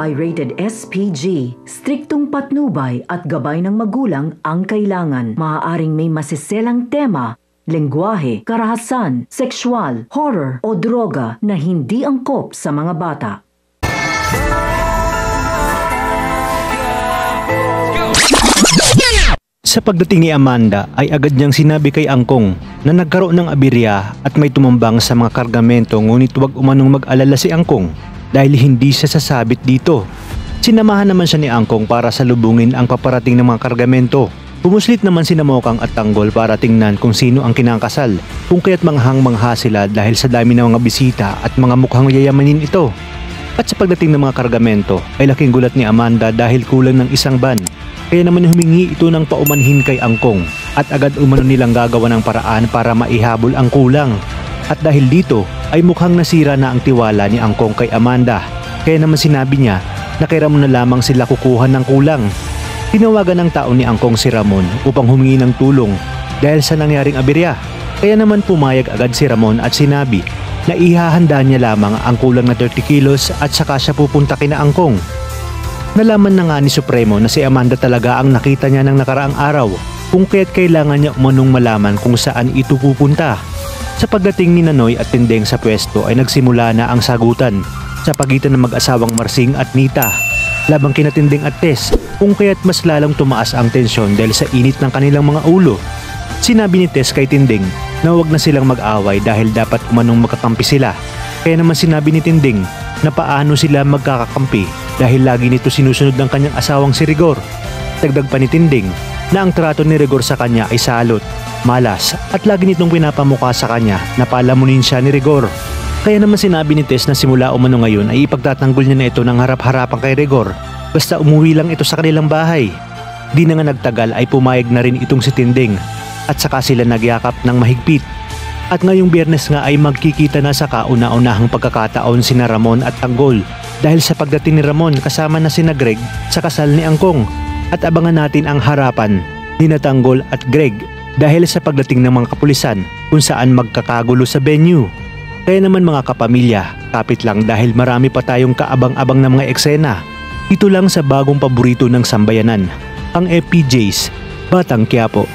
ay rated SPG. Striktong patnubay at gabay ng magulang ang kailangan. Maaaring may masiselang tema, lengguwahe, karahasan, sexual, horror o droga na hindi angkop sa mga bata. Sa pagdating ni Amanda ay agad niyang sinabi kay Angkong na nagkaroon ng aberya at may tumambang sa mga kargamento, ngunit huwag umanong mag-alala si Angkong dahil hindi siya sasabit dito. Sinamahan naman siya ni Angkong para salubungin ang paparating ng mga kargamento. Pumuslit naman si Mokang at Tanggol para tingnan kung sino ang kinakasal, kung kaya't manghang-mangha sila dahil sa dami ng mga bisita at mga mukhang yayamanin ito. At sa pagdating ng mga kargamento ay laking gulat ni Amanda dahil kulang ng isang van. Kaya naman humingi ito ng paumanhin kay Angkong at agad umano nilang gagawa ng paraan para maihabol ang kulang. At dahil dito ay mukhang nasira na ang tiwala ni Angkong kay Amanda. Kaya naman sinabi niya na kay Ramon na lamang sila kukuha ng kulang. Tinawagan ng tao ni Angkong si Ramon upang humingi ng tulong dahil sa nangyaring aberya. Kaya naman pumayag agad si Ramon at sinabi na ihahanda niya lamang ang kulang na 30 kilos at saka siya pupunta kina Angkong. Nalaman na nga ni Supremo na si Amanda talaga ang nakita niya ng nakaraang araw, kung kaya't kailangan niya umanong malaman kung saan ito pupunta. Sa pagdating ni Nanoy at Tindeng sa pwesto ay nagsimula na ang sagutan sa pagitan ng mag-asawang Marsing at Nita labang kina Tindeng at Tess, kung kaya't mas lalong tumaas ang tensyon dahil sa init ng kanilang mga ulo. Sinabi ni Tess kay Tindeng na huwag na silang mag-away dahil dapat umanong magkakampi sila. Kaya naman sinabi ni Tindeng na paano sila magkakakampi dahil lagi nito sinusunod ng kanyang asawang si Rigor. Dagdag pa ni Tindeng na ang trato ni Rigor sa kanya ay salot, malas at lagi nitong pinapamukha sa kanya na palamunin siya ni Rigor. Kaya naman sinabi ni Tess na simula umano ngayon ay ipagtatanggol niya na ito ng harap-harapan kay Rigor basta umuwi lang ito sa kanilang bahay. Di na nga nagtagal ay pumayag na rin itong si Tindeng at saka sila nagyakap ng mahigpit. At ngayong Biyernes nga ay magkikita na sa kauna-unahang pagkakataon sina Ramon at Tanggol dahil sa pagdating ni Ramon kasama na sina Greg sa kasal ni Angkong. At abangan natin ang harapan ni Tanggol at Greg dahil sa pagdating ng mga kapulisan kung saan magkakagulo sa venue. Kaya naman mga kapamilya, kapit lang dahil marami pa tayong kaabang-abang na mga eksena. Ito lang sa bagong paborito ng sambayanan, ang FPJs, Batang Quiapo.